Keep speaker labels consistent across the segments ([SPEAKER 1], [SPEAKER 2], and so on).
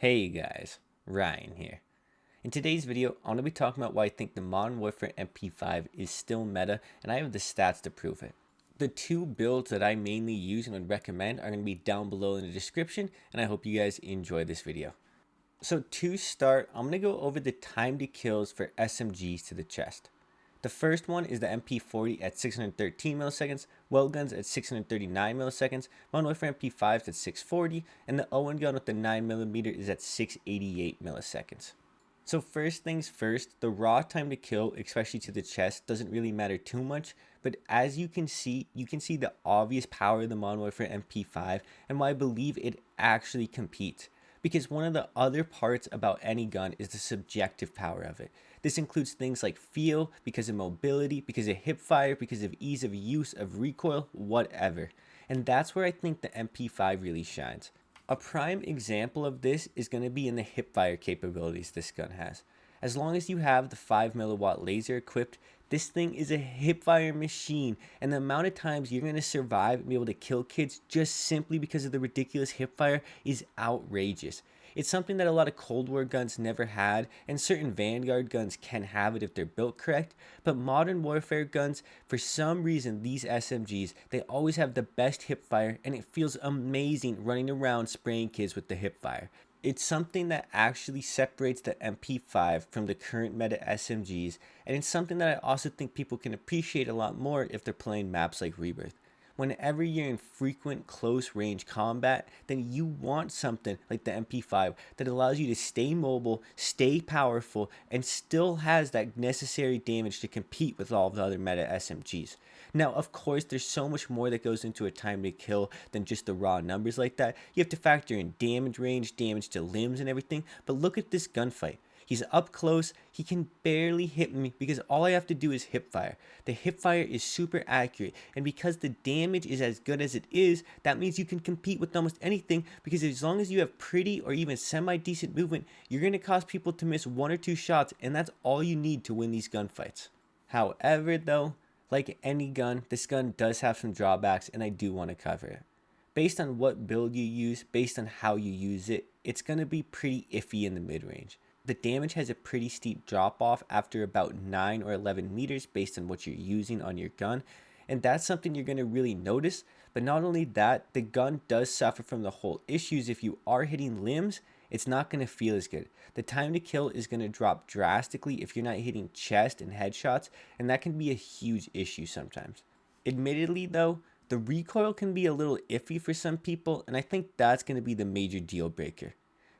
[SPEAKER 1] Hey guys, Ryan here. In today's video, I'm going to be talking about why I think the Modern Warfare MP5 is still meta, and I have the stats to prove it. The two builds that I mainly use and would recommend are going to be down below in the description, and I hope you guys enjoy this video. So to start, I'm going to go over the time to kills for SMGs to the chest. The first one is the MP40 at 613 milliseconds, well guns at 639 milliseconds, Modern Warfare MP5s at 640, and the Owen gun with the 9mm is at 688 milliseconds. So first things first, the raw time to kill, especially to the chest, doesn't really matter too much, but as you can see the obvious power of the Modern Warfare MP5 and why I believe it actually competes. Because one of the other parts about any gun is the subjective power of it. This includes things like feel, because of mobility, because of hip fire, because of ease of use, of recoil, whatever. And that's where I think the MP5 really shines. A prime example of this is going to be in the hip fire capabilities this gun has. As long as you have the 5mW laser equipped, this thing is a hip fire machine, and the amount of times you're going to survive and be able to kill kids just simply because of the ridiculous hip fire is outrageous. It's something that a lot of Cold War guns never had, and certain Vanguard guns can have it if they're built correct, but Modern Warfare guns, for some reason, these SMGs, they always have the best hip fire, and it feels amazing running around spraying kids with the hip fire. It's something that actually separates the MP5 from the current meta SMGs, and it's something that I also think people can appreciate a lot more if they're playing maps like Rebirth. Whenever you're in frequent close range combat, then you want something like the MP5 that allows you to stay mobile, stay powerful, and still has that necessary damage to compete with all of the other meta SMGs. Now, of course, there's so much more that goes into a time to kill than just the raw numbers like that. You have to factor in damage range, damage to limbs and everything, but look at this gunfight. He's up close, he can barely hit me because all I have to do is hip fire. The hip fire is super accurate, and because the damage is as good as it is, that means you can compete with almost anything, because as long as you have pretty or even semi-decent movement, you're going to cause people to miss one or two shots, and that's all you need to win these gunfights. However though, like any gun, this gun does have some drawbacks, and I do want to cover it. Based on what build you use, based on how you use it, it's going to be pretty iffy in the mid-range. The damage has a pretty steep drop off after about 9 or 11 meters based on what you're using on your gun, and that's something you're going to really notice. But not only that, the gun does suffer from the whole issues. If you are hitting limbs, it's not going to feel as good. The time to kill is going to drop drastically if you're not hitting chest and headshots, and that can be a huge issue sometimes. Admittedly though, the recoil can be a little iffy for some people, and I think that's going to be the major deal breaker.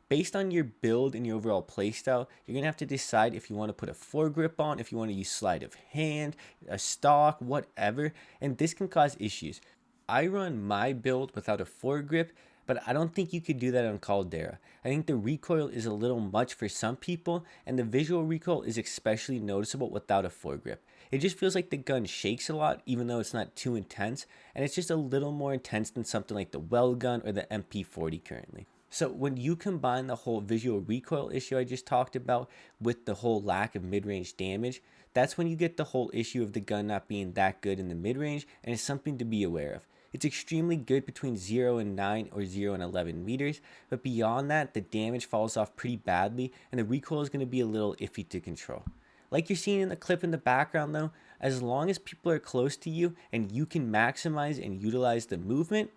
[SPEAKER 1] Based on your build and your overall playstyle, you're going to have to decide if you want to put a foregrip on, if you want to use sleight of hand, a stock, whatever, and this can cause issues. I run my build without a foregrip, but I don't think you could do that on Caldera. I think the recoil is a little much for some people, and the visual recoil is especially noticeable without a foregrip. It just feels like the gun shakes a lot, even though it's not too intense, and it's just a little more intense than something like the well gun or the MP40 currently. So when you combine the whole visual recoil issue I just talked about with the whole lack of mid-range damage, that's when you get the whole issue of the gun not being that good in the mid-range, and it's something to be aware of. It's extremely good between 0 and 9 or 0 and 11 meters, but beyond that, the damage falls off pretty badly, and the recoil is going to be a little iffy to control. Like you're seeing in the clip in the background though, as long as people are close to you and you can maximize and utilize the movement,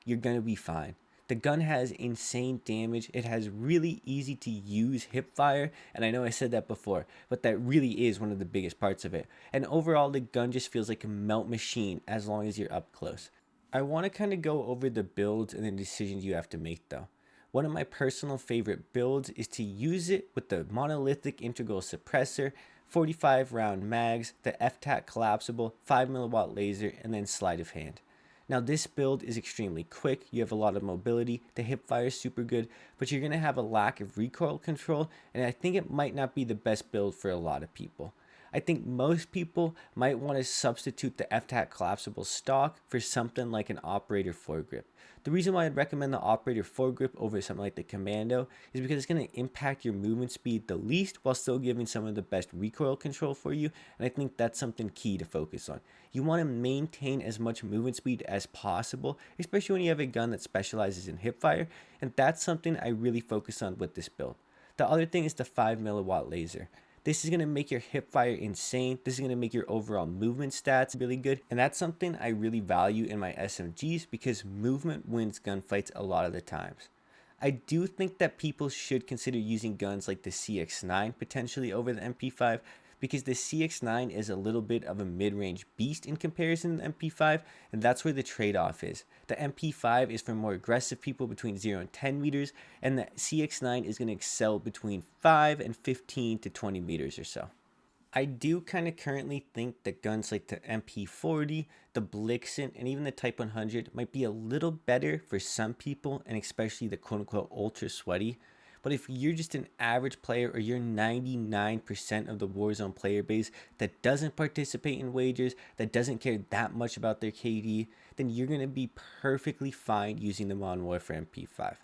[SPEAKER 1] you're going to be fine. The gun has insane damage. It has really easy to use hip fire, and I know I said that before, but that really is one of the biggest parts of it. And overall, the gun just feels like a melt machine as long as you're up close. I want to kind of go over the builds and the decisions you have to make though. One of my personal favorite builds is to use it with the Monolithic integral suppressor, 45 round mags, the FTAC Collapsible, 5mW laser, and then sleight of hand. Now this build is extremely quick, you have a lot of mobility, the hip fire is super good, but you're going to have a lack of recoil control, and I think it might not be the best build for a lot of people. I think most people might want to substitute the FTAC Collapsible stock for something like an Operator Foregrip. The reason why I'd recommend the Operator Foregrip over something like the Commando is because it's going to impact your movement speed the least while still giving some of the best recoil control for you, and I think that's something key to focus on. You want to maintain as much movement speed as possible, especially when you have a gun that specializes in hipfire, and that's something I really focus on with this build. The other thing is the 5mW laser. This is going to make your hipfire insane. This is going to make your overall movement stats really good. And that's something I really value in my SMGs because movement wins gunfights a lot of the times. I do think that people should consider using guns like the CX9 potentially over the MP5 because the CX9 is a little bit of a mid-range beast in comparison to the MP5, and that's where the trade-off is. The MP5 is for more aggressive people between 0 and 10 meters, and the CX9 is going to excel between 5 and 15 to 20 meters or so. I do kind of currently think that guns like the MP40, the Blixen, and even the Type 100 might be a little better for some people, and especially the quote-unquote ultra sweaty. But if you're just an average player or you're 99% of the Warzone player base that doesn't participate in wagers, that doesn't care that much about their KD, then you're going to be perfectly fine using the Modern Warfare MP5.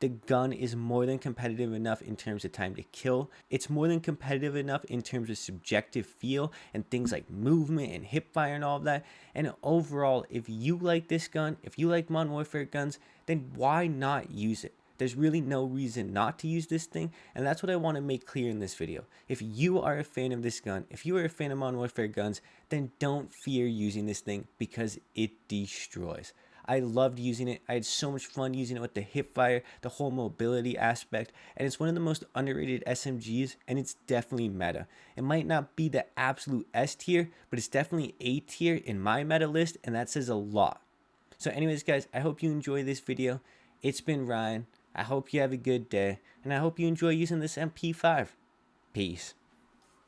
[SPEAKER 1] The gun is more than competitive enough in terms of time to kill. It's more than competitive enough in terms of subjective feel and things like movement and hipfire and all of that. And overall, if you like this gun, if you like Modern Warfare guns, then why not use it? There's really no reason not to use this thing, and that's what I want to make clear in this video. If you are a fan of this gun, if you are a fan of Modern Warfare guns, then don't fear using this thing because it destroys. I loved using it. I had so much fun using it with the hipfire, the whole mobility aspect, and it's one of the most underrated SMGs, and it's definitely meta. It might not be the absolute S tier, but it's definitely A tier in my meta list, and that says a lot. So anyways, guys, I hope you enjoy this video. It's been Ryan. I hope you have a good day, and I hope you enjoy using this MP5. Peace.